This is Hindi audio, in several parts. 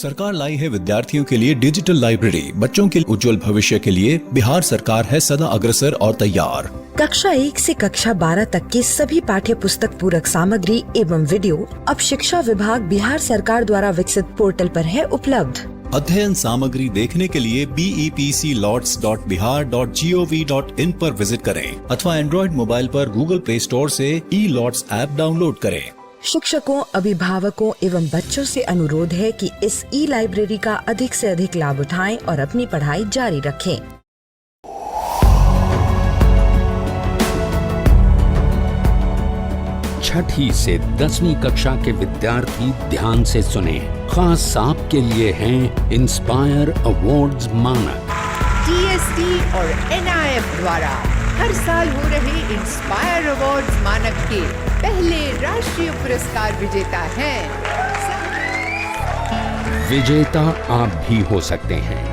सरकार लाई है विद्यार्थियों के लिए डिजिटल लाइब्रेरी। बच्चों के उज्जवल भविष्य के लिए बिहार सरकार है सदा अग्रसर और तैयार। कक्षा 1 से कक्षा 12 तक की सभी पाठ्य पुस्तक पूरक सामग्री एवं वीडियो अब शिक्षा विभाग बिहार सरकार द्वारा विकसित पोर्टल पर है उपलब्ध। अध्ययन सामग्री देखने के लिए BEPCLots.bihar.gov.in पर विजिट करें अथवा एंड्रॉइड मोबाइल पर गूगल प्ले स्टोर से E-Lots ऐप डाउनलोड करें। शिक्षकों, अभिभावकों एवं बच्चों से अनुरोध है कि इस ई-लाइब्रेरी का अधिक से अधिक लाभ उठाएं और अपनी पढ़ाई जारी रखें। छठी से 10वीं कक्षा के विद्यार्थी ध्यान से सुने। खास आपके लिए हैं इंस्पायर अवार्ड्स मानक। DST और NIF द्वारा हर साल हो रहे इंस्पायर अवार्ड्स मानक के पहले राष्ट्रीय पुरस्कार विजेता हैं। विजेता आप भी हो सकते हैं,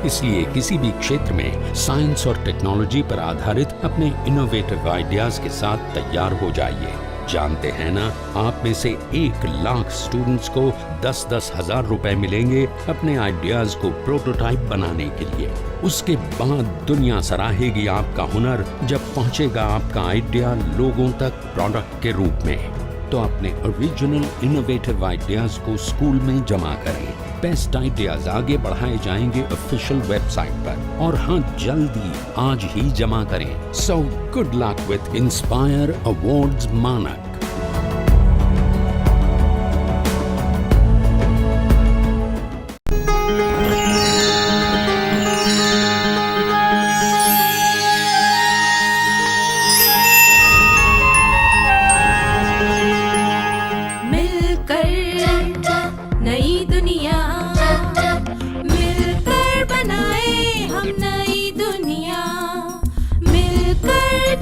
इसलिए किसी भी क्षेत्र में साइंस और टेक्नोलॉजी पर आधारित अपने इनोवेटिव आइडियाज के साथ तैयार हो जाइए। जानते हैं ना, आप में से 1 लाख स्टूडेंट्स को 10-10 हजार रुपए मिलेंगे अपने आइडियाज को प्रोटोटाइप बनाने के लिए। उसके बाद दुनिया सराहेगी आपका हुनर जब पहुंचेगा आपका आइडिया लोगों तक प्रोडक्ट के रूप में। तो अपने ओरिजिनल इनोवेटिव आइडियाज को स्कूल में जमा करें। बेस्ट आइडियाज आगे बढ़ाए जाएंगे ऑफिशियल वेबसाइट पर, और हाँ, जल्दी आज ही जमा करें। So good luck with inspire awards मानक।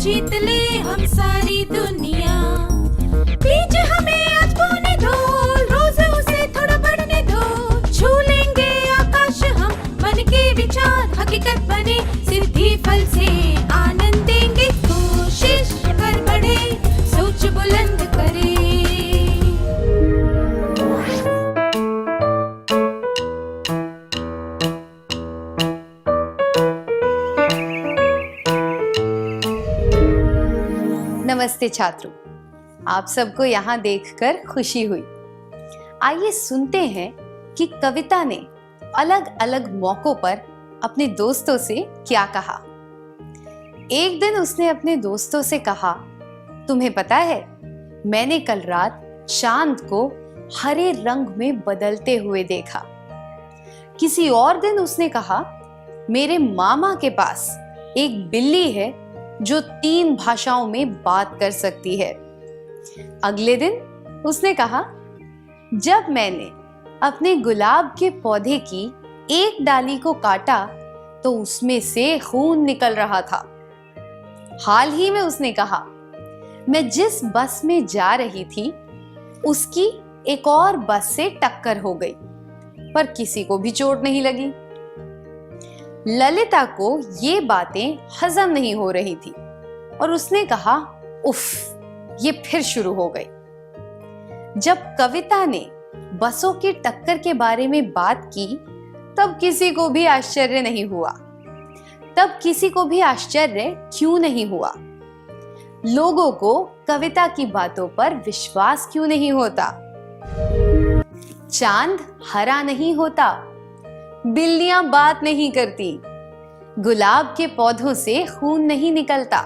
जीत ले हम सारी दुनिया। प्लीज हमें आज बोने दो, रोज उसे थोड़ा बढ़ने दो। छू लेंगे आकाश हम, मन के विचार हकीकत बने। सिद्धि फल से आनंद देंगे, कोशिश कर बढ़े, सोच बुलंद करे। नमस्ते छात्रों, आप सबको यहाँ देखकर खुशी हुई। आइए सुनते हैं कि कविता ने अलग अलग मौकों पर अपने दोस्तों से क्या कहा। एक दिन उसने अपने दोस्तों से कहा, तुम्हें पता है, मैंने कल रात चांद को हरे रंग में बदलते हुए देखा। किसी और दिन उसने कहा, मेरे मामा के पास एक बिल्ली है जो 3 भाषाओं में बात कर सकती है। अगले दिन उसने कहा, जब मैंने अपने गुलाब के पौधे की एक डाली को काटा तो उसमें से खून निकल रहा था। हाल ही में उसने कहा, मैं जिस बस में जा रही थी उसकी एक और बस से टक्कर हो गई, पर किसी को भी चोट नहीं लगी। ललिता को ये बातें हजम नहीं हो रही थी और उसने कहा, उफ, ये फिर शुरू हो गई। जब कविता ने बसों की टक्कर के बारे में बात की तब किसी को भी आश्चर्य नहीं हुआ। तब किसी को भी आश्चर्य क्यों नहीं हुआ? लोगों को कविता की बातों पर विश्वास क्यों नहीं होता? चांद हरा नहीं होता, बिल्लियां बात नहीं करती, गुलाब के पौधों से खून नहीं निकलता।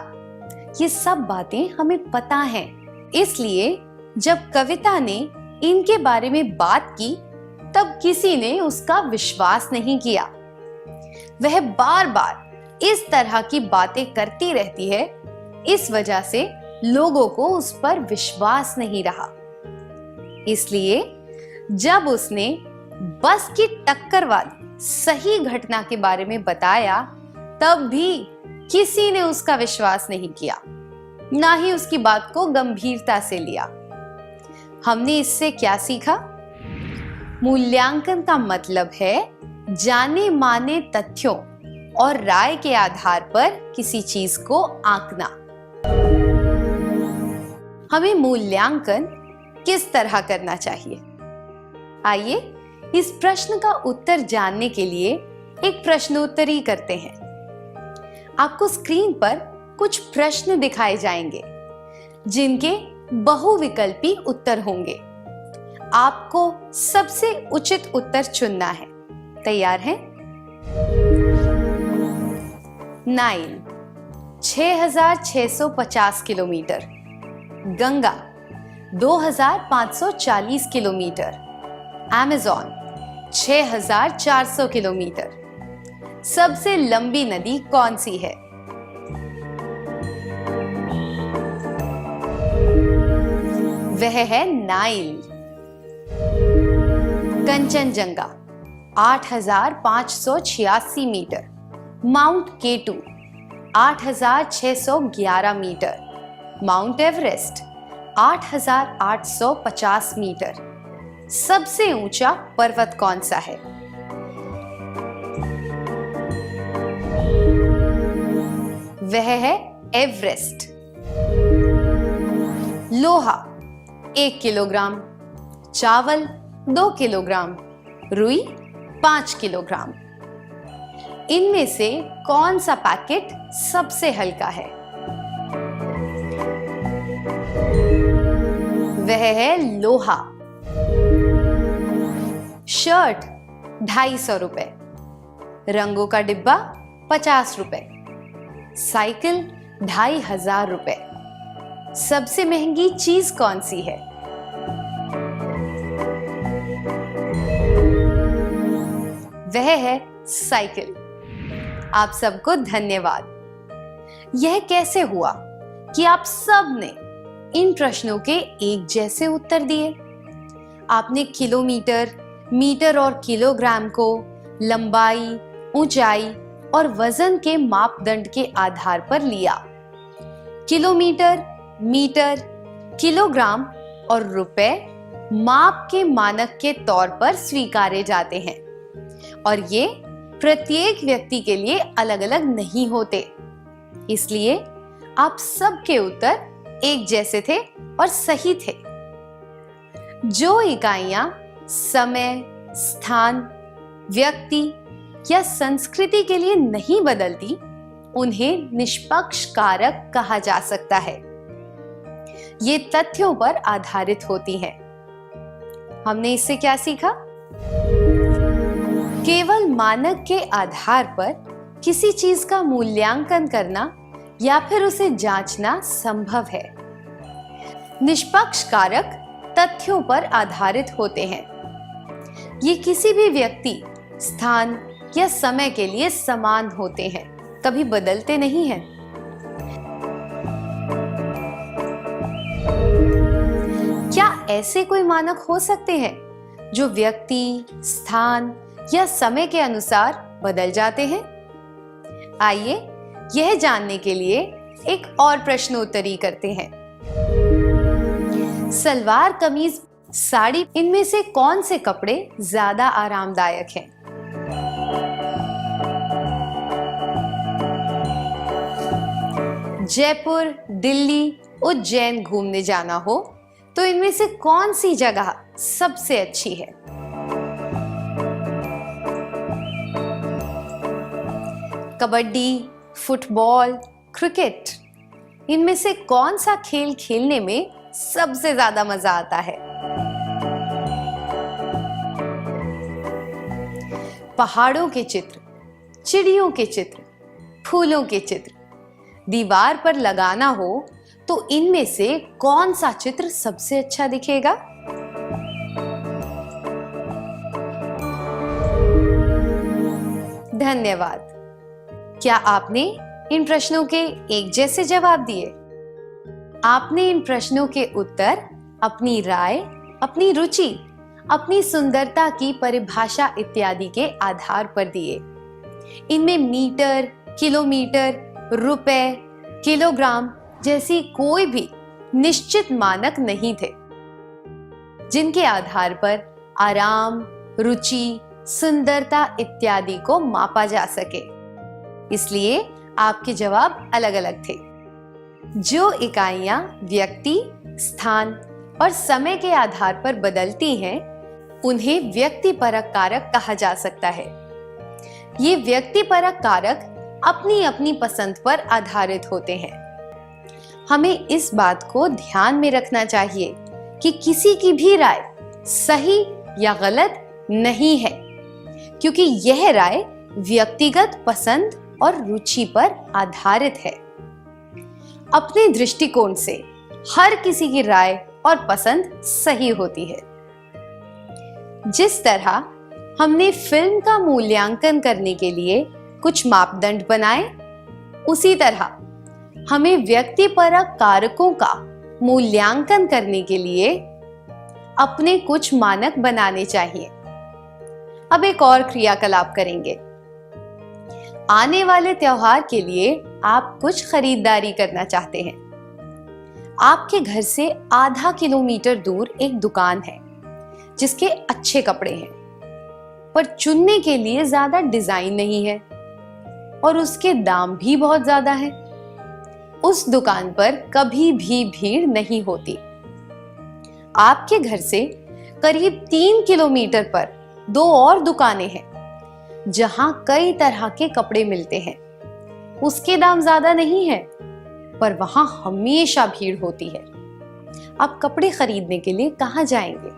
ये सब बातें हमें पता हैं। इसलिए जब कविता ने इनके बारे में बात की तब किसी ने उसका विश्वास नहीं किया। वह बार बार इस तरह की बातें करती रहती है, इस वजह से लोगों को उस पर विश्वास नहीं रहा। इसलिए जब उसने बस की टक्कर वाली सही घटना के बारे में बताया तब भी किसी ने उसका विश्वास नहीं किया, ना ही उसकी बात को गंभीरता से लिया। हमने इससे क्या सीखा? मूल्यांकन का मतलब है जाने माने तथ्यों और राय के आधार पर किसी चीज को आंकना। हमें मूल्यांकन किस तरह करना चाहिए? आइए इस प्रश्न का उत्तर जानने के लिए एक प्रश्नोत्तरी करते हैं। आपको स्क्रीन पर कुछ प्रश्न दिखाए जाएंगे जिनके बहुविकल्पी उत्तर होंगे। आपको सबसे उचित उत्तर चुनना है। तैयार हैं? Nile 6650 kilometre, Ganga 2540 kilometre, Amazon 6400 kilometre. सबसे लंबी नदी कौन सी है? वह है Nile. Kanchenjunga 8586 metre, mount K two 8611 metre, mount Everest 8850 metre. सबसे ऊंचा पर्वत कौन सा है? वह है एवरेस्ट। लोहा 1 किलोग्राम, चावल 2 किलोग्राम, रुई 5 किलोग्राम। इनमें से कौन सा पैकेट सबसे हल्का है? वह है लोहा। शर्ट 250 रुपए, रंगों का डिब्बा 50 रुपए, साइकिल 2500 रुपए। सबसे महंगी चीज कौन सी है? वह है साइकिल। आप सबको धन्यवाद। यह कैसे हुआ कि आप सब ने इन प्रश्नों के एक जैसे उत्तर दिए? आपने किलोमीटर, मीटर और किलोग्राम को लंबाई, ऊंचाई और वजन के मापदंड के आधार पर लिया। किलोमीटर, मीटर, किलोग्राम और रुपए माप के मानक के तौर पर स्वीकारे जाते हैं और ये प्रत्येक व्यक्ति के लिए अलग अलग नहीं होते। इसलिए आप सबके उत्तर एक जैसे थे और सही थे। जो इकाइयां समय, स्थान, व्यक्ति या संस्कृति के लिए नहीं बदलती, उन्हें निष्पक्ष कारक कहा जा सकता है। ये तथ्यों पर आधारित होती हैं। हमने इससे क्या सीखा? केवल मानक के आधार पर किसी चीज का मूल्यांकन करना या फिर उसे जांचना संभव है। निष्पक्ष कारक तथ्यों पर आधारित होते हैं। ये किसी भी व्यक्ति, स्थान या समय के लिए समान होते हैं, कभी बदलते नहीं हैं। क्या ऐसे कोई मानक हो सकते हैं जो व्यक्ति, स्थान या समय के अनुसार बदल जाते हैं? आइए यह जानने के लिए एक और प्रश्नोत्तरी करते हैं। सलवार कमीज, साड़ी, इनमें से कौन से कपड़े ज्यादा आरामदायक हैं? जयपुर, दिल्ली, उज्जैन घूमने जाना हो तो इनमें से कौन सी जगह सबसे अच्छी है? कबड्डी, फुटबॉल, क्रिकेट, इनमें से कौन सा खेल खेलने में सबसे ज्यादा मजा आता है? पहाड़ों के चित्र, चिड़ियों के चित्र, फूलों के चित्र दीवार पर लगाना हो तो इनमें से कौन सा चित्र सबसे अच्छा दिखेगा? धन्यवाद। क्या आपने इन प्रश्नों के एक जैसे जवाब दिए? आपने इन प्रश्नों के उत्तर अपनी राय, अपनी रुचि, अपनी सुंदरता की परिभाषा इत्यादि के आधार पर दिए। इनमें मीटर, किलोमीटर, रुपए, किलोग्राम जैसी कोई भी निश्चित मानक नहीं थे जिनके आधार पर आराम, रुचि, सुंदरता इत्यादि को मापा जा सके। इसलिए आपके जवाब अलग अलग थे। जो इकाइयां व्यक्ति, स्थान और समय के आधार पर बदलती हैं, उन्हें व्यक्तिपरक कारक कहा जा सकता है। ये व्यक्तिपरक कारक अपनी अपनी पसंद पर आधारित होते हैं। हमें इस बात को ध्यान में रखना चाहिए कि किसी की भी राय सही या गलत नहीं है, क्योंकि यह राय व्यक्तिगत पसंद और रुचि पर आधारित है। अपने दृष्टिकोण से हर किसी की राय और पसंद सही होती है। जिस तरह हमने फिल्म का मूल्यांकन करने के लिए कुछ मापदंड बनाए, उसी तरह हमें व्यक्तिपरक कारकों का मूल्यांकन करने के लिए अपने कुछ मानक बनाने चाहिए। अब एक और क्रियाकलाप करेंगे। आने वाले त्योहार के लिए आप कुछ खरीदारी करना चाहते हैं। आपके घर से आधा किलोमीटर दूर एक दुकान है जिसके अच्छे कपड़े हैं, पर चुनने के लिए ज्यादा डिजाइन नहीं है और उसके दाम भी बहुत ज्यादा हैं। उस दुकान पर कभी भी भीड़ नहीं होती। आपके घर से करीब 3 किलोमीटर पर 2 और दुकानें हैं जहां कई तरह के कपड़े मिलते हैं। उसके दाम ज्यादा नहीं है, पर वहां हमेशा भीड़ होती है। आप कपड़े खरीदने के लिए कहां जाएंगे?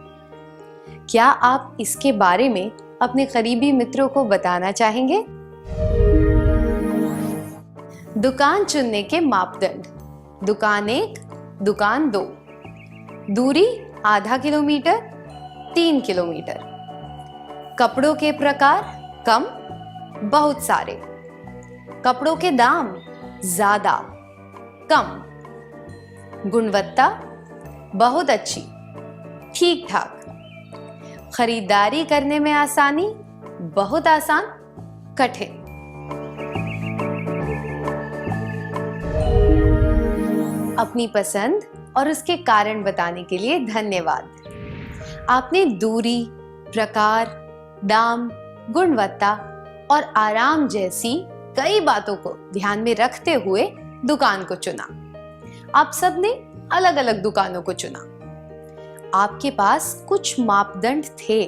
क्या आप इसके बारे में अपने करीबी मित्रों को बताना चाहेंगे? दुकान चुनने के मापदंड: दुकान 1, दुकान 2, दूरी आधा किलोमीटर, 3 किलोमीटर, कपड़ों के प्रकार कम, बहुत सारे, कपड़ों के दाम ज्यादा, कम, गुणवत्ता बहुत अच्छी, ठीक ठाक, खरीदारी करने में आसानी, बहुत आसान, कठिन। अपनी पसंद और उसके कारण बताने के लिए धन्यवाद। आपने दूरी, प्रकार, दाम, गुणवत्ता और आराम जैसी कई बातों को ध्यान में रखते हुए दुकान को चुना। आप सबने अलग अलग दुकानों को चुना। आपके पास कुछ मापदंड थे,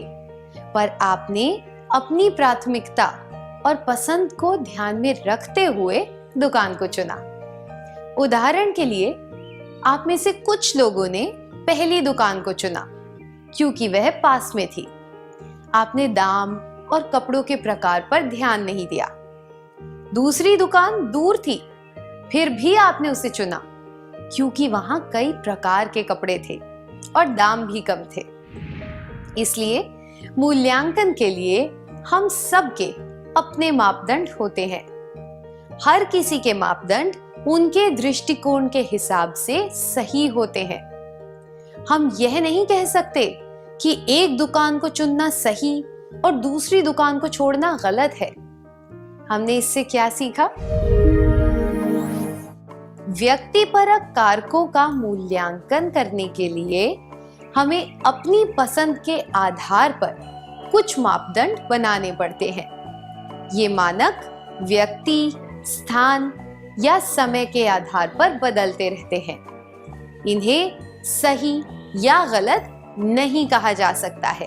पर आपने अपनी प्राथमिकता और पसंद को ध्यान में रखते हुए दुकान को चुना। उदाहरण के लिए, आप में से कुछ लोगों ने पहली दुकान को चुना क्योंकि वह पास में थी। आपने दाम और कपड़ों के प्रकार पर ध्यान नहीं दिया। दूसरी दुकान दूर थी, फिर भी आपने उसे चुना क्योंकि वहां कई प्रकार के कपड़े थे और दाम भी कम थे। इसलिए मूल्यांकन के लिए हम सबके अपने मापदंड होते हैं। हर किसी के मापदंड उनके दृष्टिकोण के हिसाब से सही होते हैं। हम यह नहीं कह सकते कि एक दुकान को चुनना सही और दूसरी दुकान को छोड़ना गलत है। हमने इससे क्या सीखा? व्यक्तिपरक कारकों का मूल्यांकन करने के लिए हमें अपनी पसंद के आधार पर कुछ मापदंड बनाने पड़ते हैं। ये मानक व्यक्ति, स्थान या समय के आधार पर बदलते रहते हैं। इन्हें सही या गलत नहीं कहा जा सकता है।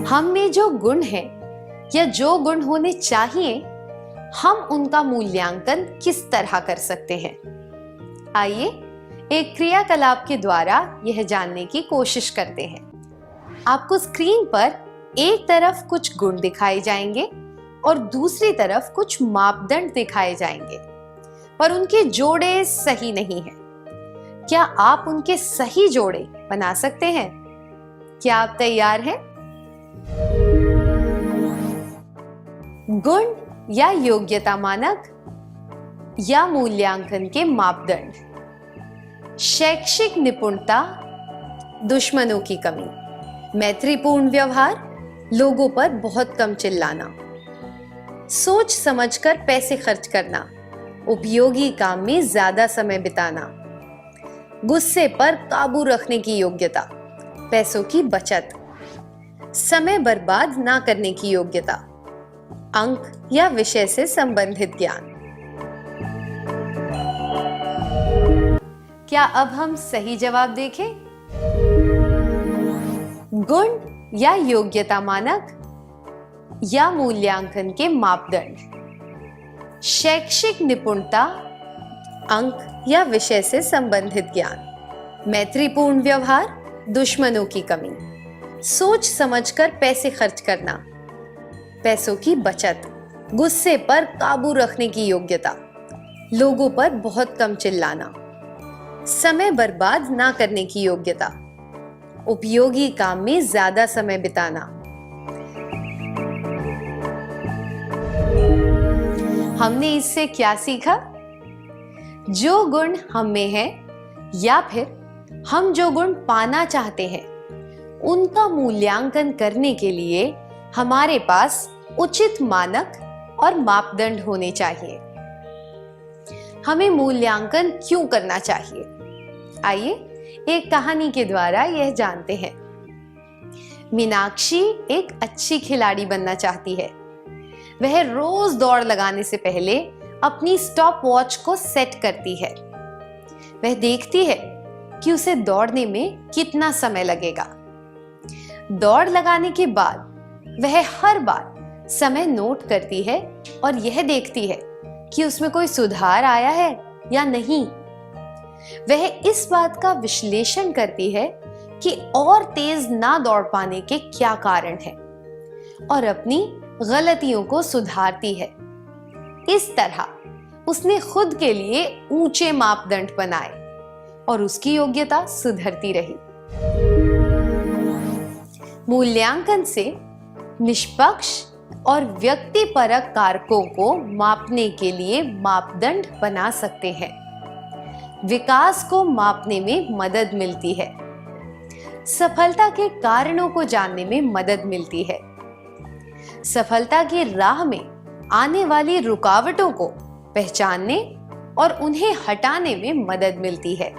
हम में जो गुण हैं या जो गुण होने चाहिए, हम उनका मूल्यांकन किस तरह कर सकते हैं? आइए एक क्रियाकलाप के द्वारा यह जानने की कोशिश करते हैं। आपको स्क्रीन पर एक तरफ कुछ गुण दिखाए जाएंगे और दूसरी तरफ कुछ मापदंड दिखाए जाएंगे, पर उनके जोड़े सही नहीं हैं। क्या आप उनके सही जोड़े बना सकते हैं? क्या आप तैयार हैं? गुण या योग्यता मानक या मूल्यांकन के मापदंड: शैक्षिक निपुणता, दुश्मनों की कमी, मैत्रीपूर्ण व्यवहार, लोगों पर बहुत कम चिल्लाना, सोच समझकर पैसे खर्च करना, उपयोगी काम में ज्यादा समय बिताना, गुस्से पर काबू रखने की योग्यता, पैसों की बचत, समय बर्बाद ना करने की योग्यता, अंक या विषय से संबंधित ज्ञान। क्या अब हम सही जवाब देखें? गुण या योग्यता मानक या मूल्यांकन के मापदंड, शैक्षिक निपुणता, अंक या विषय से संबंधित ज्ञान, मैत्रीपूर्ण व्यवहार, दुश्मनों की कमी, सोच समझकर पैसे खर्च करना, पैसों की बचत, गुस्से पर काबू रखने की योग्यता, लोगों पर बहुत कम चिल्लाना, समय बर्बाद ना करने की योग्यता, उपयोगी काम में ज्यादा समय बिताना। हमने इससे क्या सीखा? जो गुण हम में है या फिर हम जो गुण पाना चाहते हैं, उनका मूल्यांकन करने के लिए हमारे पास उचित मानक और मापदंड होने चाहिए। हमें मूल्यांकन क्यों करना चाहिए? आइए एक कहानी के द्वारा यह जानते हैं। मीनाक्षी एक अच्छी खिलाड़ी बनना चाहती है। वह रोज दौड़ लगाने से पहले अपनी स्टॉप वॉच को सेट करती है। वह देखती है कि उसे दौड़ने में कितना समय लगेगा। दौड़ लगाने के बाद वह हर बार समय नोट करती है और यह देखती है कि उसमें कोई सुधार आया है या नहीं। वह इस बात का विश्लेषण करती है कि और तेज ना दौड़ पाने के क्या कारण हैं और अपनी गलतियों को सुधारती है। इस तरह उसने खुद के लिए ऊंचे मापदंड बनाए और उसकी योग्यता सुधरती रही। मूल्यांकन से निष्पक्ष और व्यक्तिपरक कारकों को मापने के लिए मापदंड बना सकते हैं। विकास को मापने में मदद मिलती है। सफलता के कारणों को जानने में मदद मिलती है। सफलता की राह में आने वाली रुकावटों को पहचानने और उन्हें हटाने में मदद मिलती है।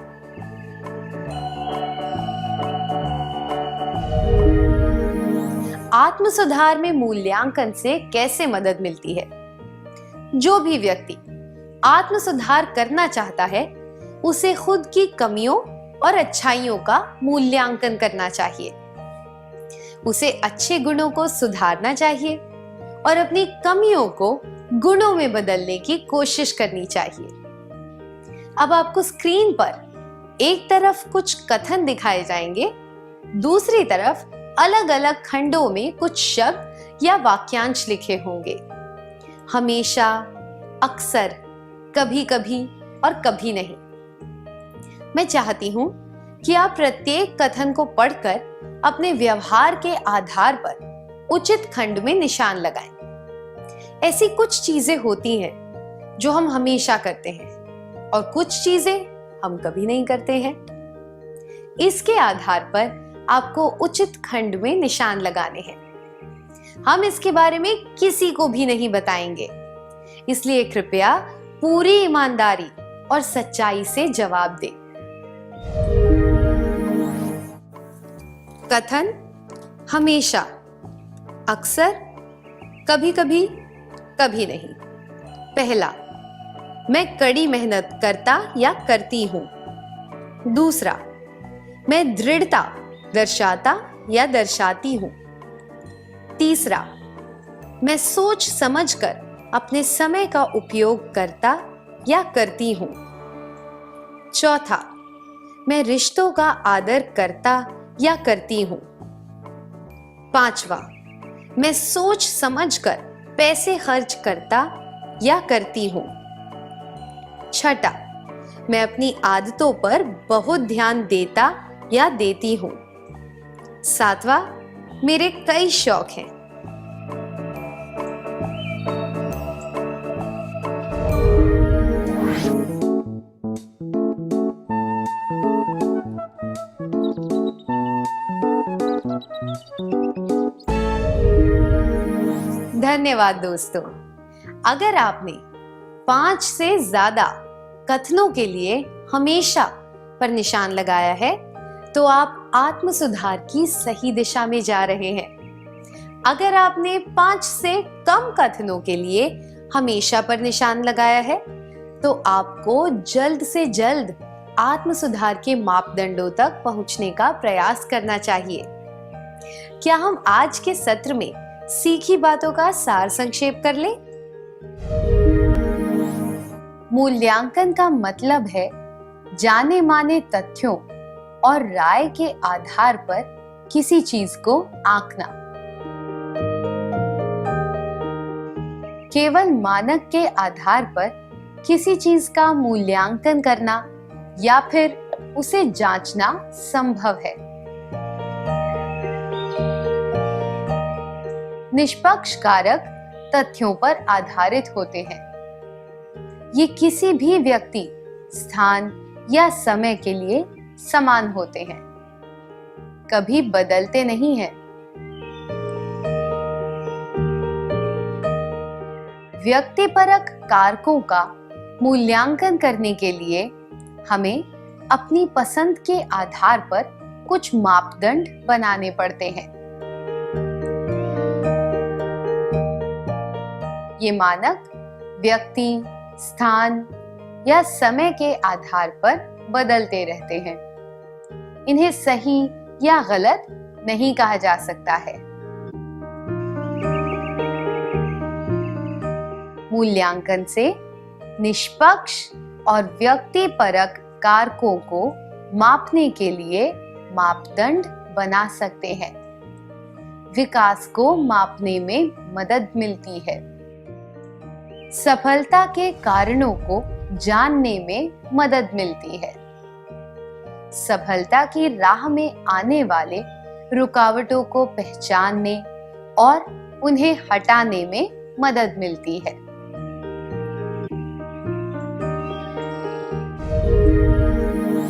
आत्म सुधार में मूल्यांकन से कैसे मदद मिलती है? जो भी व्यक्ति आत्म सुधार करना चाहता है, उसे खुद की कमियों और अच्छाइयों का मूल्यांकन करना चाहिए। उसे अच्छे गुणों को सुधारना चाहिए और अपनी कमियों को गुणों में बदलने की कोशिश करनी चाहिए। अब आपको स्क्रीन पर एक तरफ कुछ कथन दिखाए जाएंगे, दूसरी तरफ अलग अलग खंडों में कुछ शब्द या वाक्यांश लिखे होंगे। हमेशा, अक्सर, कभी कभी और कभी नहीं। मैं चाहती हूं कि आप प्रत्येक कथन को पढ़कर अपने व्यवहार के आधार पर उचित खंड में निशान लगाएं। ऐसी कुछ चीजें होती हैं जो हम हमेशा करते हैं और कुछ चीजें हम कभी नहीं करते हैं। इसके आधार पर आपको उचित खंड में निशान लगाने हैं। हम इसके बारे में किसी को भी नहीं बताएंगे, इसलिए कृपया पूरी ईमानदारी और सच्चाई से जवाब दें। कथन: हमेशा, अक्सर, कभी कभी, कभी नहीं। पहला, मैं कड़ी मेहनत करता या करती हूं। दूसरा, मैं दृढ़ता दर्शाता या दर्शाती हूं। तीसरा, मैं सोच समझकर अपने समय का उपयोग करता या करती हूं। चौथा, मैं रिश्तों का आदर करता या करती हूं। पांचवा, मैं सोच समझकर पैसे खर्च करता या करती हूं। छठा, मैं अपनी आदतों पर बहुत ध्यान देता या देती हूं। सातवां, मेरे कई शौक हैं। धन्यवाद दोस्तों। अगर आपने 5 से ज्यादा कथनों के लिए हमेशा पर निशान लगाया है, तो आप आत्म सुधार की सही दिशा में जा रहे हैं। अगर आपने 5 से कम कथनों के लिए हमेशा पर निशान लगाया है, तो आपको जल्द से जल्द आत्म सुधार के मापदंडों तक पहुंचने का प्रयास करना चाहिए। क्या हम आज के सत्र में सीखी बातों का सार संक्षेप कर लें? मूल्यांकन का मतलब है जाने माने तथ्यों और राय के आधार पर किसी चीज को आंकना। केवल मानक के आधार पर किसी चीज का मूल्यांकन करना या फिर उसे जांचना संभव है। निष्पक्ष कारक तथ्यों पर आधारित होते हैं। ये किसी भी व्यक्ति, स्थान या समय के लिए समान होते हैं, कभी बदलते नहीं हैं। व्यक्तिपरक कारकों का मूल्यांकन करने के लिए हमें अपनी पसंद के आधार पर कुछ मापदंड बनाने पड़ते हैं। ये मानक व्यक्ति, स्थान या समय के आधार पर बदलते रहते हैं। इन्हें सही या गलत नहीं कहा जा सकता है। मूल्यांकन से निष्पक्ष और व्यक्तिपरक कारकों को मापने के लिए मापदंड बना सकते हैं। विकास को मापने में मदद मिलती है। सफलता के कारणों को जानने में मदद मिलती है। सफलता की राह में आने वाले रुकावटों को पहचानने और उन्हें हटाने में मदद मिलती है।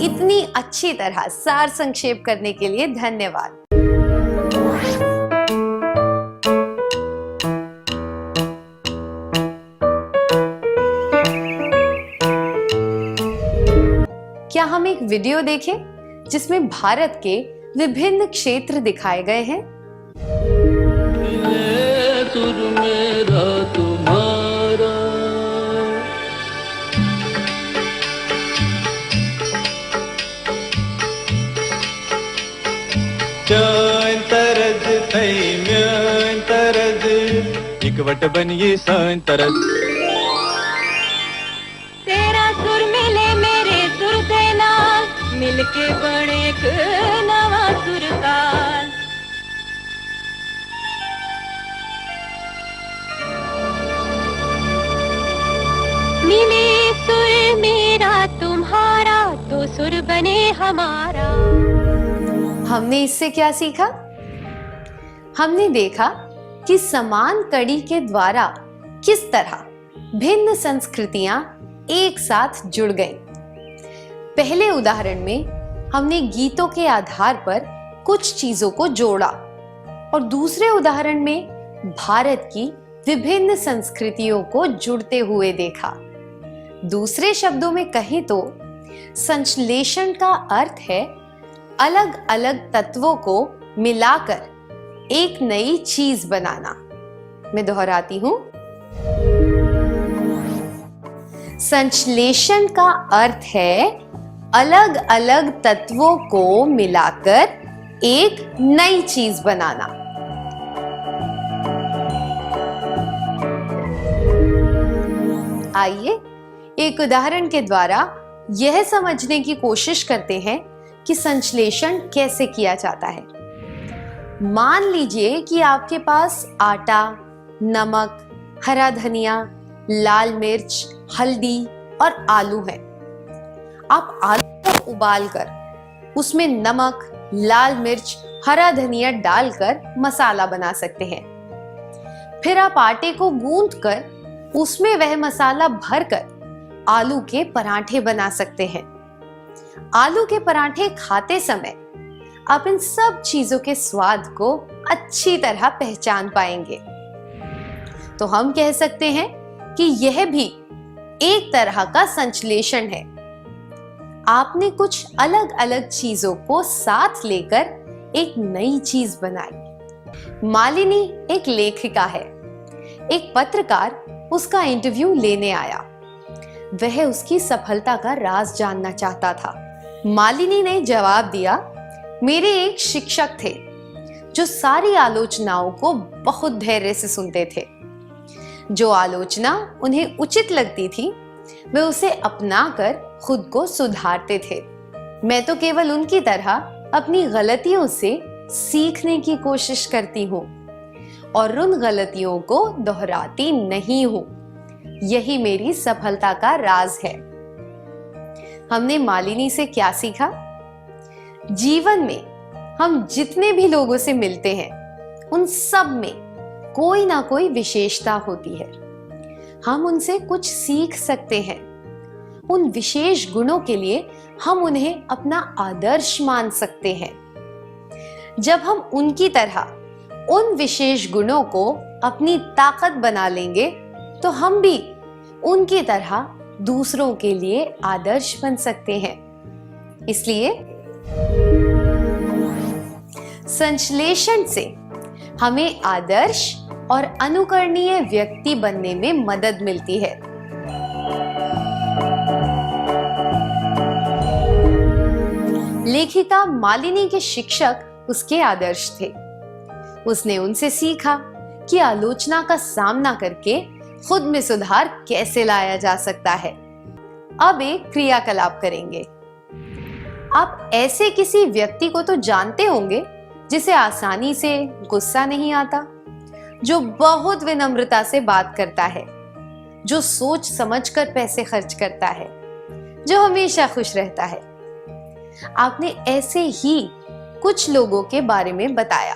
इतनी अच्छी तरह सार संक्षेप करने के लिए धन्यवाद। क्या हम एक वीडियो देखें जिसमें भारत के विभिन्न क्षेत्र दिखाए गए हैं? सुर मेरा तुम्हारा, च्यान तरज तई म्यान तरज, इकवट बनिए सान तरज। तेरा सुर मिले मेरे सुर दे नाल, मिलके बने एक नवा सुर ताल। मिले सुर मेरा तुम्हारा, तो सुर बने हमारा। हमने इससे क्या सीखा? हमने देखा कि समान कड़ी के द्वारा किस तरह भिन्न संस्कृतियां एक साथ जुड़ गईं। पहले उदाहरण में हमने गीतों के आधार पर कुछ चीजों को जोड़ा और दूसरे उदाहरण में भारत की विभिन्न संस्कृतियों को जुड़ते हुए देखा। दूसरे शब्दों में कहें तो संश्लेषण का अर्थ है अलग अलग तत्वों को मिलाकर एक नई चीज बनाना। मैं दोहराती हूं, संश्लेषण का अर्थ है अलग अलग तत्वों को मिलाकर एक नई चीज बनाना। आइए एक उदाहरण के द्वारा यह समझने की कोशिश करते हैं कि संश्लेषण कैसे किया जाता है। मान लीजिए कि आपके पास आटा, नमक, हरा धनिया, लाल मिर्च, हल्दी और आलू है। आप आलू को उबालकर उसमें नमक, लाल मिर्च, हरा धनिया डालकर मसाला बना सकते हैं। फिर आप आटे को गूंथकर उसमें वह मसाला भरकर आलू के पराठे बना सकते हैं। आलू के पराठे खाते समय आप इन सब चीजों के स्वाद को अच्छी तरह पहचान पाएंगे। तो हम कह सकते हैं कि यह भी एक तरह का संश्लेषण है। आपने कुछ अलग अलग चीजों को साथ लेकर एक नई चीज बनाई। मालिनी एक लेखिका है। एक पत्रकार उसका इंटरव्यू लेने आया। वह उसकी सफलता का राज जानना चाहता था। मालिनी ने जवाब दिया, मेरे एक शिक्षक थे जो सारी आलोचनाओं को बहुत धैर्य से सुनते थे। जो आलोचना उन्हें उचित लगती थी वे उसे अपनाकर खुद को सुधारते थे। मैं तो केवल उनकी तरह अपनी गलतियों से सीखने की कोशिश करती हूँ और उन गलतियों को दोहराती नहीं हूँ। यही मेरी सफलता का राज है। हमने मालिनी से क्या सीखा? जीवन में हम जितने भी लोगों से मिलते हैं उन सब में कोई ना कोई विशेषता होती है। हम उनसे कुछ सीख सकते हैं। उन विशेष गुणों के लिए हम उन्हें अपना आदर्श मान सकते हैं। जब हम उनकी तरह उन विशेष गुणों को अपनी ताकत बना लेंगे तो हम भी उनकी तरह दूसरों के लिए आदर्श बन सकते हैं। इसलिए संश्लेषण से हमें आदर्श और अनुकरणीय व्यक्ति बनने में मदद मिलती है। लेखिका मालिनी के शिक्षक उसके आदर्श थे। उसने उनसे सीखा कि आलोचना का सामना करके खुद में सुधार कैसे लाया जा सकता है। अब एक क्रियाकलाप करेंगे। आप ऐसे किसी व्यक्ति को तो जानते होंगे जिसे आसानी से गुस्सा नहीं आता, जो बहुत विनम्रता से बात करता है, जो सोच समझकर पैसे खर्च करता है, जो हमेशा खुश रहता है। आपने ऐसे ही कुछ लोगों के बारे में बताया।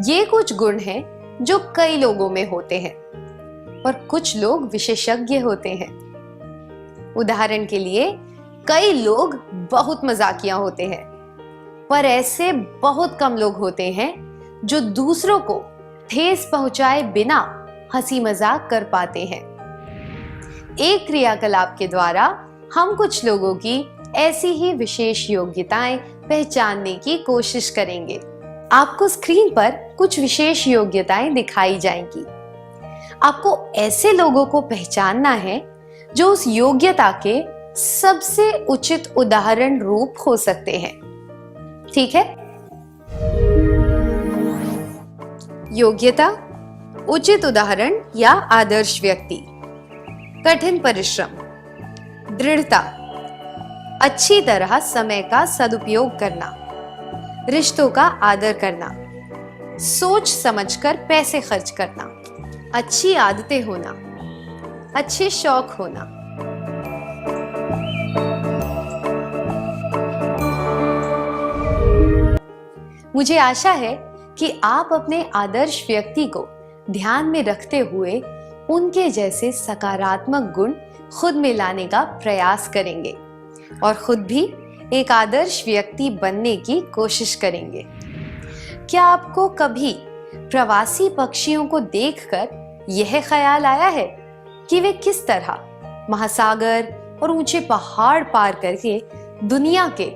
ये कुछ गुण हैं जो कई लोगों में होते हैं और कुछ लोग विशेषज्ञ होते हैं। उदाहरण के लिए, कई लोग बहुत मजाकिया होते हैं, पर ऐसे बहुत कम लोग होते हैं जो दूसरों को ठेस पहुंचाए बिना हंसी मजाक कर पाते हैं। एक क्रियाकलाप के द्वारा हम कुछ लोगों की ऐसी ही विशेष योग्यताएं पहचानने की कोशिश करेंगे। आपको स्क्रीन पर कुछ विशेष योग्यताएं दिखाई जाएंगी। आपको ऐसे लोगों को पहचानना है जो उस योग्यता के सबसे उचित उदाहरण रूप हो सकते हैं। ठीक है? योग्यता, उचित उदाहरण या आदर्श व्यक्ति। कठिन परिश्रम, दृढ़ता, अच्छी तरह समय का सदुपयोग करना, रिश्तों का आदर करना, सोच समझकर पैसे खर्च करना, अच्छी आदतें होना, अच्छे शौक होना। मुझे आशा है कि आप अपने आदर्श व्यक्ति को ध्यान में रखते हुए उनके जैसे सकारात्मक गुण खुद में लाने का प्रयास करेंगे और खुद भी एक आदर्श व्यक्ति बनने की कोशिश करेंगे। क्या आपको कभी प्रवासी पक्षियों को देखकर यह ख्याल आया है कि वे किस तरह महासागर और ऊंचे पहाड़ पार करके दुनिया के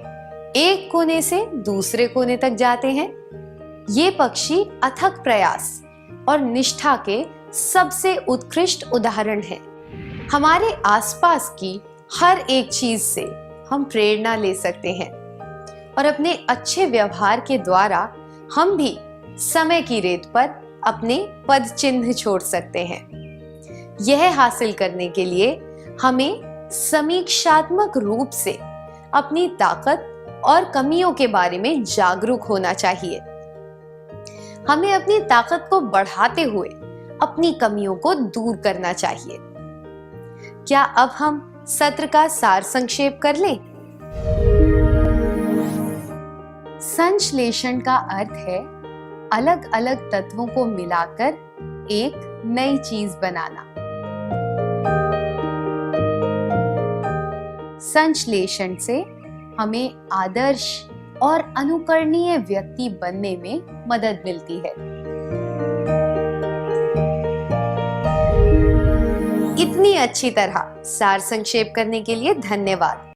एक कोने से दूसरे कोने तक जाते हैं? ये पक्षी अथक प्रयास और निष्ठा के सबसे उत्कृष्ट उदाहरण हैं। हमारे आसपास की हर एक चीज से हम प्रेरणा ले सकते हैं और अपने अच्छे व्यवहार के द्वारा हम भी समय की रेत पर अपने पद चिन्ह छोड़ सकते हैं। यह हासिल करने के लिए हमें समीक्षात्मक रूप से अपनी ताकत और कमियों के बारे में जागरूक होना चाहिए। हमें अपनी ताकत को बढ़ाते हुए अपनी कमियों को दूर करना चाहिए। क्या अब हम सत्र का सार संक्षेप कर लें? संश्लेषण का अर्थ है अलग अलग तत्वों को मिलाकर एक नई चीज बनाना। संश्लेषण से हमें आदर्श और अनुकरणीय व्यक्ति बनने में मदद मिलती है। इतनी अच्छी तरह सार संक्षेप करने के लिए धन्यवाद।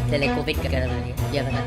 Tele Covid ka kaya dia kata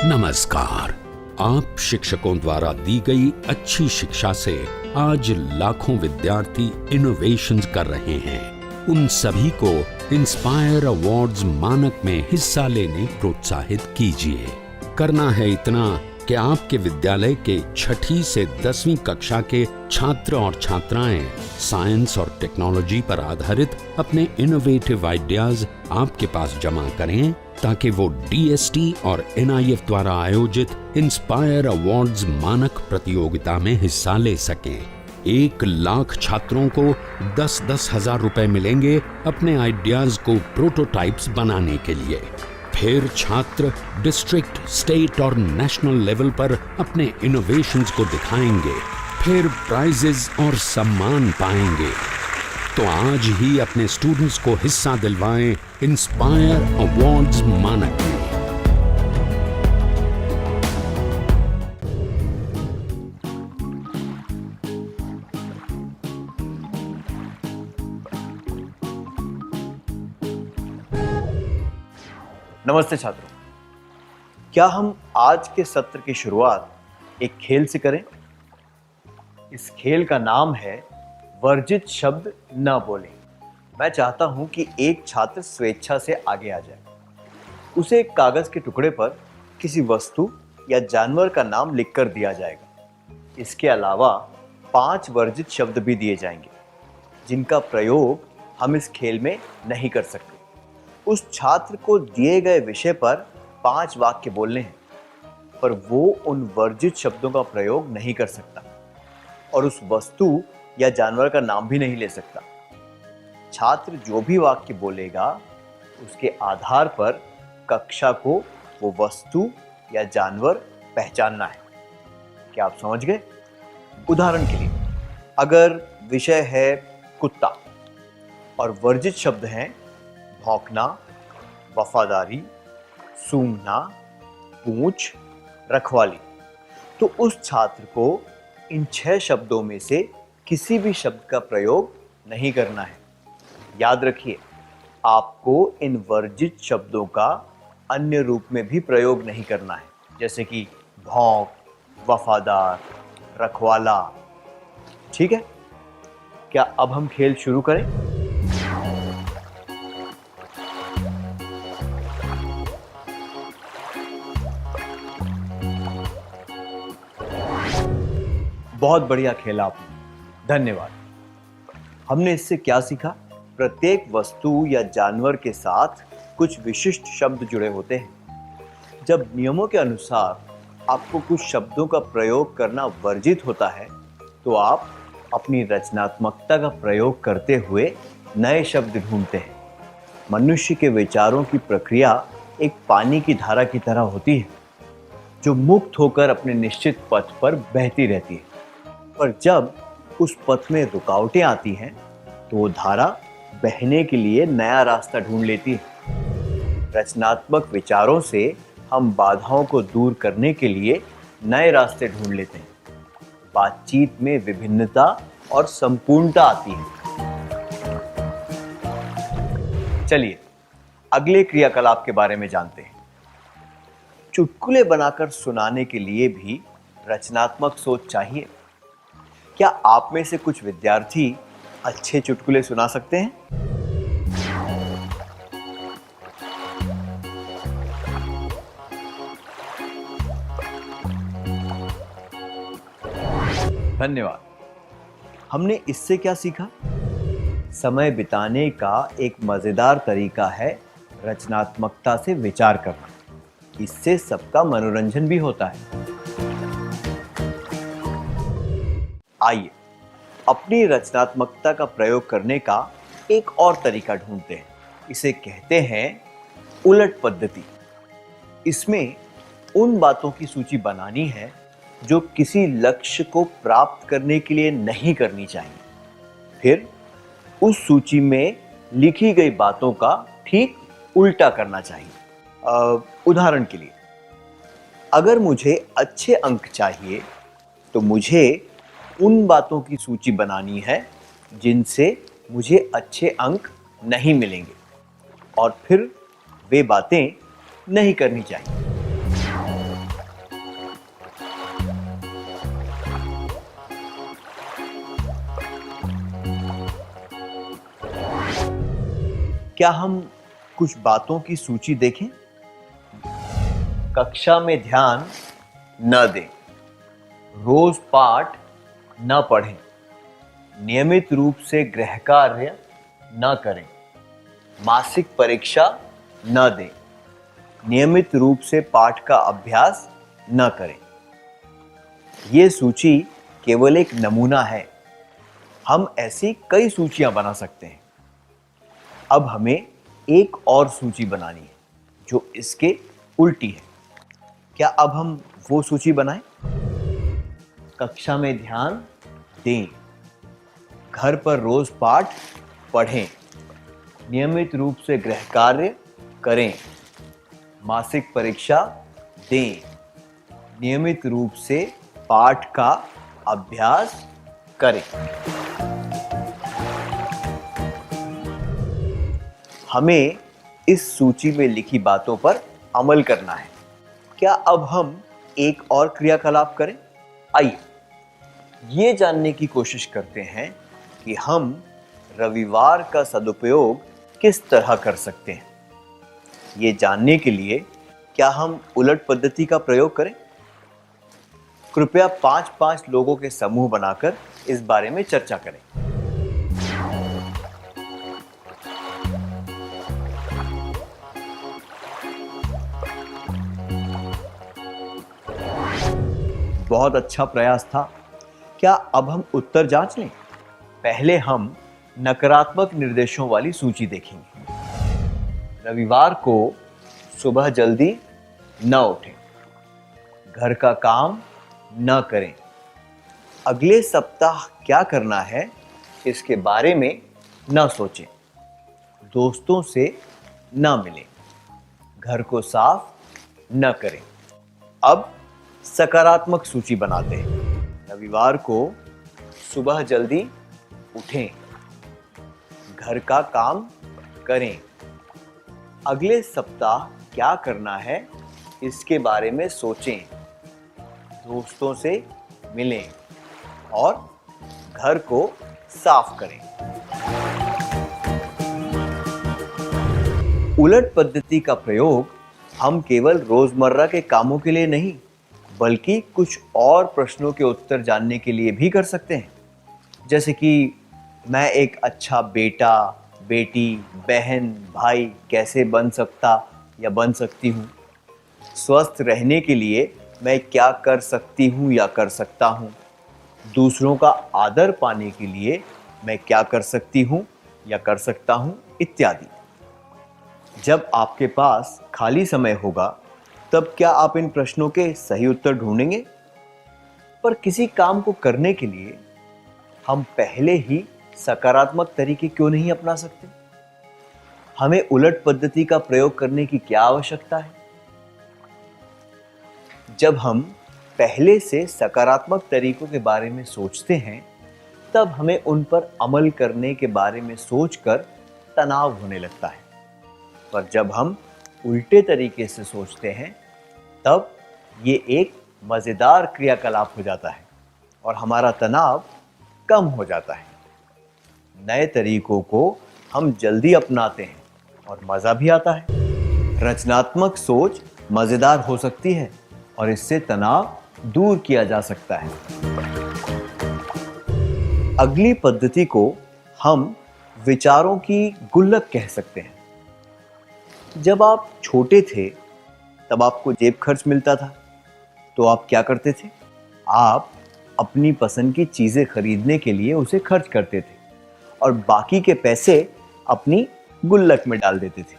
नमस्कार। आप शिक्षकों द्वारा दी गई अच्छी शिक्षा से आज लाखों विद्यार्थी इनोवेशंस कर रहे हैं। उन सभी को इंस्पायर अवार्ड्स मानक में हिस्सा लेने प्रोत्साहित कीजिए। करना है इतना कि आपके विद्यालय के 6ठी से 10वीं कक्षा के छात्र और छात्राएं साइंस और टेक्नोलॉजी पर आधारित अपने इनोवेटिव आइडियाज आपके पास जमा करें ताकि वो DST और NIF द्वारा आयोजित इंस्पायर अवार्ड्स मानक प्रतियोगिता में हिस्सा ले सकें। 1 लाख छात्रों को 10-10 हजार रुपए मिलेंगे अपने आइडियाज को प्रोटोटाइप्स बनाने के लिए। फिर छात्र डिस्ट्रिक्ट, स्टेट और नेशनल लेवल पर अपने इनोवेशंस को दिखाएंगे। फिर प्राइजेस और सम्मान पाएंगे। तो आज ही अपने स्टूडेंट्स को हिस्सा दिलवाएं इंस्पायर अवार्ड्स मानक में। नमस्ते छात्रों, क्या हम आज के सत्र की शुरुआत एक खेल से करें? इस खेल का नाम है वर्जित शब्द न बोलें। मैं चाहता हूं कि एक छात्र स्वेच्छा से आगे आ जाए। उसे एक कागज के टुकड़े पर किसी वस्तु या जानवर का नाम लिखकर दिया जाएगा। इसके अलावा 5 वर्जित शब्द भी दिए जाएंगे जिनका प्रयोग हम इस खेल में नहीं कर सकते। उस छात्र को दिए गए विषय पर 5 वाक्य बोलने हैं, पर वो उन वर्जित शब्दों का प्रयोग नहीं कर सकता और उस वस्तु या जानवर का नाम भी नहीं ले सकता। छात्र जो भी वाक्य बोलेगा उसके आधार पर कक्षा को वो वस्तु या जानवर पहचानना है। क्या आप समझ गए? उदाहरण के लिए, अगर विषय है कुत्ता और वर्जित शब्द हैं भौंकना, वफादारी, सूंघना, पूंछ, रखवाली, तो उस छात्र को इन 6 शब्दों में से किसी भी शब्द का प्रयोग नहीं करना है। याद रखिए, आपको इन वर्जित शब्दों का अन्य रूप में भी प्रयोग नहीं करना है, जैसे कि भौंक, वफादार, रखवाला। ठीक है? क्या अब हम खेल शुरू करें? बहुत बढ़िया खेला आपने, धन्यवाद। हमने इससे क्या सीखा? प्रत्येक वस्तु या जानवर के साथ कुछ विशिष्ट शब्द जुड़े होते हैं। जब नियमों के अनुसार आपको कुछ शब्दों का प्रयोग करना वर्जित होता है, तो आप अपनी रचनात्मकता का प्रयोग करते हुए नए शब्द ढूंढते हैं। मनुष्य के विचारों की प्रक्रिया एक पानी की धारा की तरह होती है, जो मुक्त होकर अपने निश्चित पथ पर बहती रहती है। पर जब उस पथ में रुकावटें आती हैं, तो वो धारा बहने के लिए नया रास्ता ढूंढ लेती है। रचनात्मक विचारों से हम बाधाओं को दूर करने के लिए नए रास्ते ढूंढ लेते हैं। बातचीत में विभिन्नता और संपूर्णता आती है। चलिए अगले क्रियाकलाप के बारे में जानते हैं। चुटकुले बनाकर सुनाने के लिए भी रचनात्मक सोच चाहिए। क्या आप में से कुछ विद्यार्थी अच्छे चुटकुले सुना सकते हैं? धन्यवाद। हमने इससे क्या सीखा? समय बिताने का एक मजेदार तरीका है रचनात्मकता से विचार करना। इससे सबका मनोरंजन भी होता है। आइए अपनी रचनात्मकता का प्रयोग करने का एक और तरीका ढूंढते हैं। इसे कहते हैं उलट पद्धति। इसमें उन बातों की सूची बनानी है जो किसी लक्ष्य को प्राप्त करने के लिए नहीं करनी चाहिए। फिर उस सूची में लिखी गई बातों का ठीक उल्टा करना चाहिए। उदाहरण के लिए, अगर मुझे अच्छे अंक चाहिए तो मुझे उन बातों की सूची बनानी है जिनसे मुझे अच्छे अंक नहीं मिलेंगे, और फिर वे बातें नहीं करनी चाहिए। क्या हम कुछ बातों की सूची देखें? कक्षा में ध्यान न दें, रोज पाठ न पढ़ें, नियमित रूप से गृह कार्य न करें, मासिक परीक्षा न दें, नियमित रूप से पाठ का अभ्यास न करें। ये सूची केवल एक नमूना है। हम ऐसी कई सूचियां बना सकते हैं। अब हमें एक और सूची बनानी है जो इसके उल्टी है। क्या अब हम वो सूची बनाएं? कक्षा में ध्यान दें, घर पर रोज पाठ पढ़ें, नियमित रूप से गृह कार्य करें, मासिक परीक्षा दें, नियमित रूप से पाठ का अभ्यास करें। हमें इस सूची में लिखी बातों पर अमल करना है। क्या अब हम एक और क्रियाकलाप करें? आइए ये जानने की कोशिश करते हैं कि हम रविवार का सदुपयोग किस तरह कर सकते हैं। ये जानने के लिए क्या हम उलट पद्धति का प्रयोग करें? कृपया 5-5 लोगों के समूह बनाकर इस बारे में चर्चा करें। बहुत अच्छा प्रयास था। क्या अब हम उत्तर जांच लें? पहले हम नकारात्मक निर्देशों वाली सूची देखेंगे। रविवार को सुबह जल्दी न उठें, घर का काम न करें, अगले सप्ताह क्या करना है इसके बारे में न सोचें, दोस्तों से न मिलें, घर को साफ न करें। अब सकारात्मक सूची बनाते हैं। रविवार को सुबह जल्दी उठें, घर का काम करें, अगले सप्ताह क्या करना है इसके बारे में सोचें, दोस्तों से मिलें और घर को साफ करें। उलट पद्धति का प्रयोग हम केवल रोजमर्रा के कामों के लिए नहीं, बल्कि कुछ और प्रश्नों के उत्तर जानने के लिए भी कर सकते हैं। जैसे कि मैं एक अच्छा बेटा, बेटी, बहन, भाई कैसे बन सकता या बन सकती हूँ, स्वस्थ रहने के लिए मैं क्या कर सकती हूँ या कर सकता हूँ, दूसरों का आदर पाने के लिए मैं क्या कर सकती हूँ या कर सकता हूँ, इत्यादि। जब आपके पास खाली समय होगा तब क्या आप इन प्रश्नों के सही उत्तर ढूंढेंगे? पर किसी काम को करने के लिए हम पहले ही सकारात्मक तरीके क्यों नहीं अपना सकते? हमें उलट पद्धति का प्रयोग करने की क्या आवश्यकता है? जब हम पहले से सकारात्मक तरीकों के बारे में सोचते हैं तब हमें उन पर अमल करने के बारे में सोचकर तनाव होने लगता है। पर जब हम उल्टे तरीके से सोचते हैं तब ये एक मजेदार क्रियाकलाप हो जाता है और हमारा तनाव कम हो जाता है। नए तरीकों को हम जल्दी अपनाते हैं और मजा भी आता है। रचनात्मक सोच मजेदार हो सकती है और इससे तनाव दूर किया जा सकता है। अगली पद्धति को हम विचारों की गुल्लक कह सकते हैं। जब आप छोटे थे तब आपको जेब खर्च मिलता था तो आप क्या करते थे? आप अपनी पसंद की चीजें खरीदने के लिए उसे खर्च करते थे और बाकी के पैसे अपनी गुल्लक में डाल देते थे,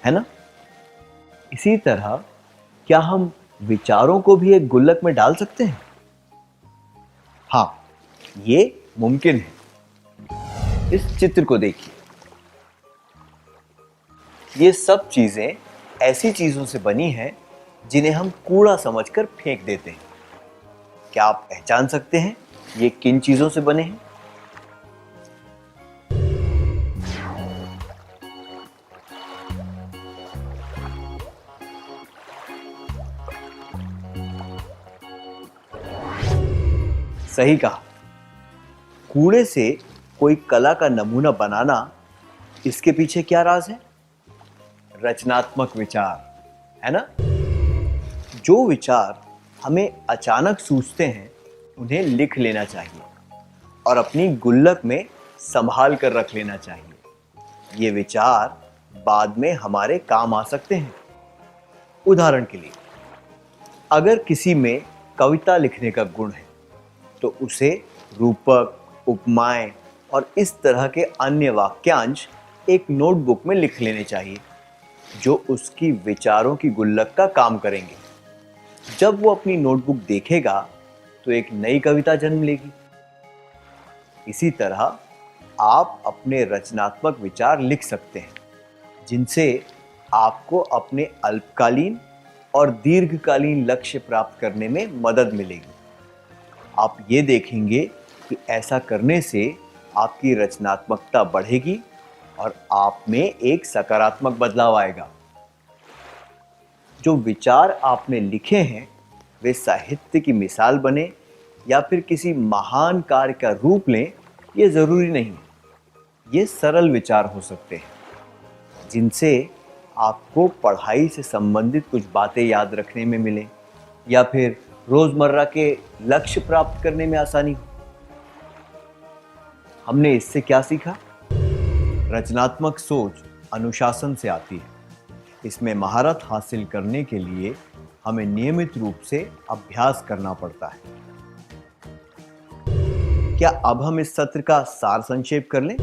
है ना? इसी तरह क्या हम विचारों को भी एक गुल्लक में डाल सकते हैं? हाँ, ये मुमकिन है। इस चित्र को देखिए। ये सब चीजें ऐसी चीजों से बनी हैं जिन्हें हम कूड़ा समझकर फेंक देते हैं। क्या आप पहचान सकते हैं ये किन चीजों से बने हैं? सही कहा। कूड़े से कोई कला का नमूना बनाना, इसके पीछे क्या राज है? रचनात्मक विचार, है ना? जो विचार हमें अचानक सूझते हैं उन्हें लिख लेना चाहिए और अपनी गुल्लक में संभाल कर रख लेना चाहिए। ये विचार बाद में हमारे काम आ सकते हैं। उदाहरण के लिए, अगर किसी में कविता लिखने का गुण है तो उसे रूपक, उपमाएं और इस तरह के अन्य वाक्यांश एक नोटबुक में लिख लेने चाहिए जो उसकी विचारों की गुल्लक का काम करेंगे। जब वो अपनी नोटबुक देखेगा तो एक नई कविता जन्म लेगी। इसी तरह आप अपने रचनात्मक विचार लिख सकते हैं जिनसे आपको अपने अल्पकालीन और दीर्घकालीन लक्ष्य प्राप्त करने में मदद मिलेगी। आप ये देखेंगे कि ऐसा करने से आपकी रचनात्मकता बढ़ेगी और आप में एक सकारात्मक बदलाव आएगा। जो विचार आपने लिखे हैं वे साहित्य की मिसाल बने या फिर किसी महान कार्य का रूप लें, ये जरूरी नहीं। ये सरल विचार हो सकते हैं जिनसे आपको पढ़ाई से संबंधित कुछ बातें याद रखने में मिले या फिर रोजमर्रा के लक्ष्य प्राप्त करने में आसानी हो। हमने इससे क्या सीखा? रचनात्मक सोच अनुशासन से आती है। इसमें महारत हासिल करने के लिए हमें नियमित रूप से अभ्यास करना पड़ता है। क्या अब हम इस सत्र का सार संक्षेप कर लें?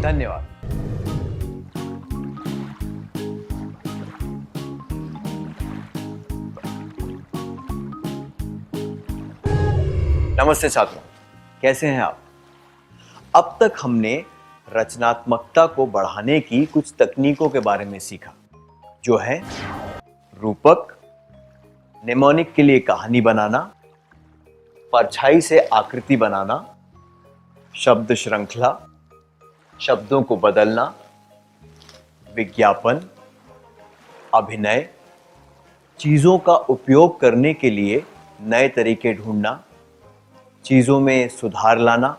धन्यवाद। नमस्ते छात्रों, कैसे हैं आप? अब तक हमने रचनात्मकता को बढ़ाने की कुछ तकनीकों के बारे में सीखा, जो है रूपक, निमोनिक के लिए कहानी बनाना, परछाई से आकृति बनाना, शब्द श्रृंखला, शब्दों को बदलना, विज्ञापन, अभिनय, चीजों का उपयोग करने के लिए नए तरीके ढूंढना, चीजों में सुधार लाना,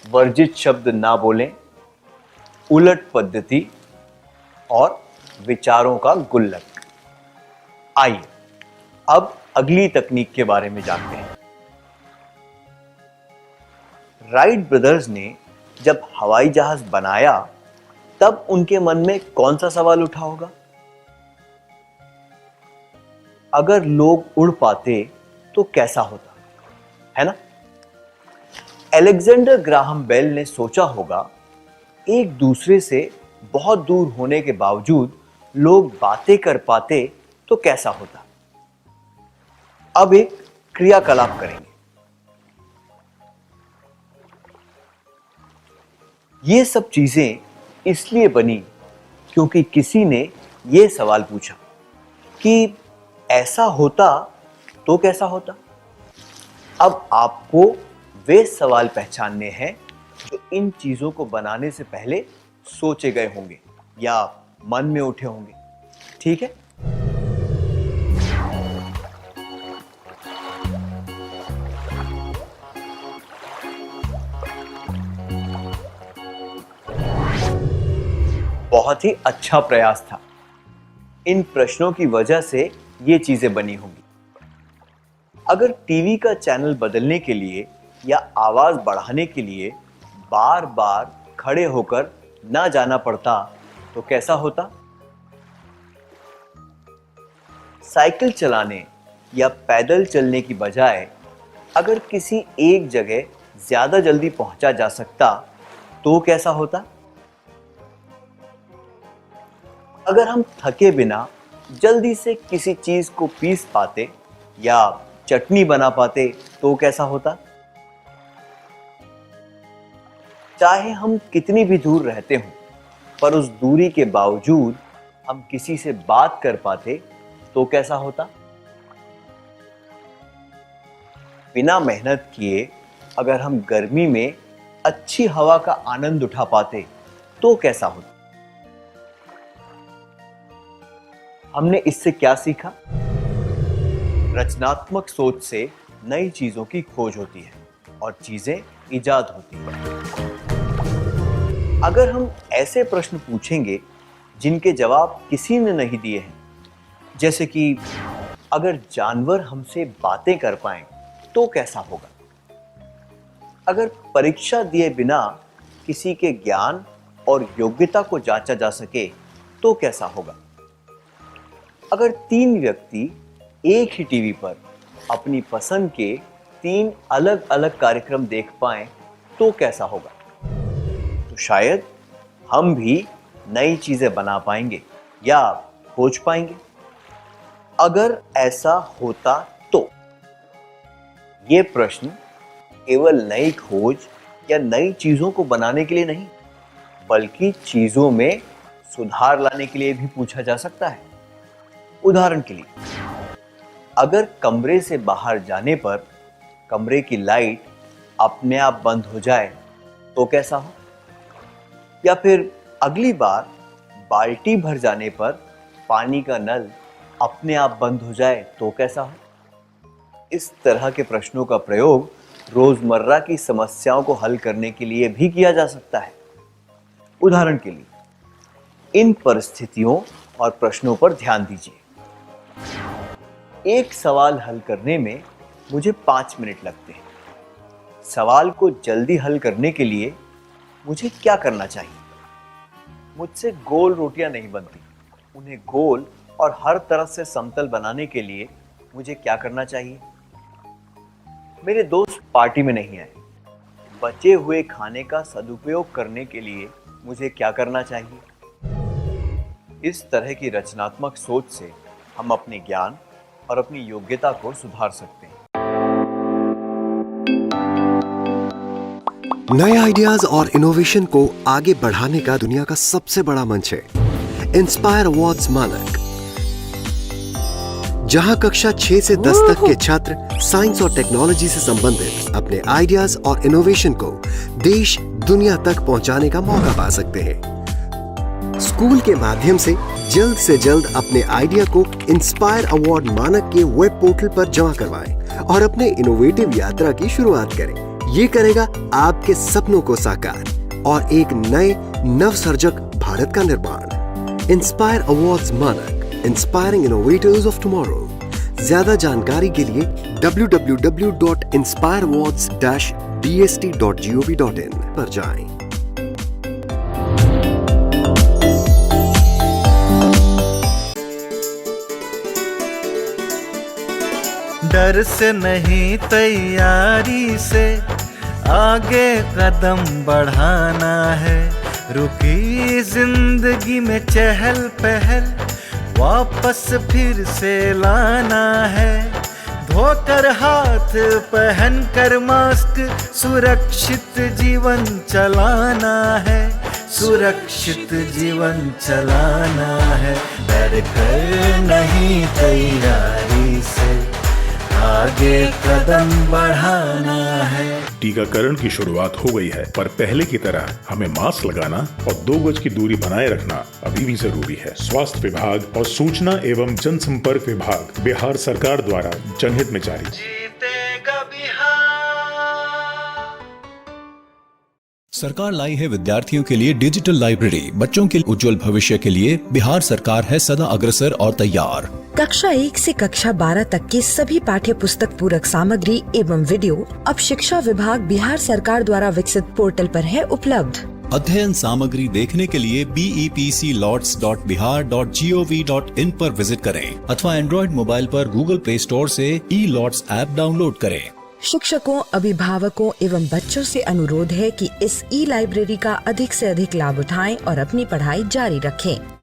वर्जित शब्द ना बोलें, उलट पद्धति और विचारों का गुल्लक। आइए अब अगली तकनीक के बारे में जानते हैं। राइट ब्रदर्स ने जब हवाई जहाज बनाया तब उनके मन में कौन सा सवाल उठा होगा? अगर लोग उड़ पाते तो कैसा होता, है ना? अलेक्जेंडर ग्राहम बेल ने सोचा होगा, एक दूसरे से बहुत दूर होने के बावजूद लोग बातें कर पाते तो कैसा होता। अब एक क्रियाकलाप करेंगे। ये सब चीजें इसलिए बनी क्योंकि किसी ने यह सवाल पूछा कि ऐसा होता तो कैसा होता। अब आपको वे सवाल पहचानने हैं जो इन चीजों को बनाने से पहले सोचे गए होंगे या मन में उठे होंगे। ठीक है? बहुत ही अच्छा प्रयास था। इन प्रश्नों की वजह से ये चीजें बनी होंगी। अगर टीवी का चैनल बदलने के लिए या आवाज बढ़ाने के लिए बार बार खड़े होकर ना जाना पड़ता तो कैसा होता? साइकिल चलाने या पैदल चलने की बजाय अगर किसी एक जगह ज्यादा जल्दी पहुंचा जा सकता तो कैसा होता? अगर हम थके बिना जल्दी से किसी चीज को पीस पाते या चटनी बना पाते तो कैसा होता? चाहे हम कितनी भी दूर रहते हों, पर उस दूरी के बावजूद हम किसी से बात कर पाते तो कैसा होता? बिना मेहनत किए अगर हम गर्मी में अच्छी हवा का आनंद उठा पाते तो कैसा होता? हमने इससे क्या सीखा? रचनात्मक सोच से नई चीजों की खोज होती है और चीजें इजाद होती हैं। अगर हम ऐसे प्रश्न पूछेंगे जिनके जवाब किसी ने नहीं दिए हैं, जैसे कि अगर जानवर हमसे बातें कर पाएं तो कैसा होगा? अगर परीक्षा दिए बिना किसी के ज्ञान और योग्यता को जांचा जा सके तो कैसा होगा? अगर 3 व्यक्ति एक ही टीवी पर अपनी पसंद के 3 अलग अलग कार्यक्रम देख पाएं तो कैसा होगा? तो शायद हम भी नई चीजें बना पाएंगे या खोज पाएंगे। अगर ऐसा होता तो ये प्रश्न केवल नई खोज या नई चीजों को बनाने के लिए नहीं, बल्कि चीजों में सुधार लाने के लिए भी पूछा जा सकता है। उदाहरण के लिए, अगर कमरे से बाहर जाने पर कमरे की लाइट अपने आप बंद हो जाए तो कैसा हो? या फिर अगली बार बाल्टी भर जाने पर पानी का नल अपने आप बंद हो जाए तो कैसा हो? इस तरह के प्रश्नों का प्रयोग रोजमर्रा की समस्याओं को हल करने के लिए भी किया जा सकता है। उदाहरण के लिए, इन परिस्थितियों और प्रश्नों पर ध्यान दीजिए। एक सवाल हल करने में मुझे 5 मिनट लगते हैं। सवाल को जल्दी हल करने के लिए मुझे क्या करना चाहिए? मुझसे गोल रोटियां नहीं बनती। उन्हें गोल और हर तरफ से समतल बनाने के लिए मुझे क्या करना चाहिए? मेरे दोस्त पार्टी में नहीं आए। बचे हुए खाने का सदुपयोग करने के लिए मुझे क्या करना चाहिए? इस तरह की रचनात्मक सोच से हम अपने ज्ञान और अपनी योग्यता को सुधार सकते हैं। नए आइडियाज और इनोवेशन को आगे बढ़ाने का दुनिया का सबसे बड़ा मंच है इंस्पायर अवार्ड्स मानक, जहां कक्षा 6 से 10 तक के छात्र साइंस और टेक्नोलॉजी से संबंधित अपने आइडियाज और इनोवेशन को देश दुनिया तक पहुंचाने का मौका पा सकते हैं। स्कूल के माध्यम से जल्द अपने आइडिया को इंस्पायर अवार्ड मानक के वेब पोर्टल पर जमा करवाएं और अपने इनोवेटिव यात्रा की शुरुआत करें। ये करेगा आपके सपनों को साकार और एक नए नवसर्जक भारत का निर्माण। इंस्पायर अवार्ड्स मानक, इंस्पायरिंग इनोवेटर्स ऑफ टुमारो। ज्यादा जानकारी के लिए www.inspireawards-bst.gov.in पर जाएं। डर से नहीं तैयारी से आगे कदम बढ़ाना है। रुकी जिंदगी में चहल पहल वापस फिर से लाना है। धोकर हाथ पहन कर मास्क सुरक्षित जीवन चलाना है। सुरक्षित जीवन चलाना है। डर कर नहीं तैयारी से आगे कदम बढ़ाना है। टीकाकरण की शुरुआत हो गई है, पर पहले की तरह हमें मास्क लगाना और 2 गज की दूरी बनाए रखना अभी भी जरूरी है। स्वास्थ्य विभाग और सूचना एवं जनसंपर्क विभाग बिहार सरकार द्वारा जनहित में जारी। जीतेगा बिहार। सरकार लाई है विद्यार्थियों के लिए डिजिटल लाइब्रेरी। बच्चों के उज्जवल भविष्य के लिए बिहार सरकार है सदा अग्रसर और तैयार। कक्षा 1 से कक्षा 12 तक की सभी पाठ्य पुस्तक पूरक सामग्री एवं वीडियो अब शिक्षा विभाग बिहार सरकार द्वारा विकसित पोर्टल पर है उपलब्ध। अध्ययन सामग्री देखने के लिए BEPCLOTS.bihar.gov.in पर विजिट करें अथवा एंड्रॉइड मोबाइल पर गूगल प्ले स्टोर से E-LOTS ऐप डाउनलोड करें। शिक्षकों, अभिभावकों एवं बच्चों से अनुरोध है कि इस ई लाइब्रेरी का अधिक से अधिक लाभ उठाएं और अपनी पढ़ाई जारी रखें।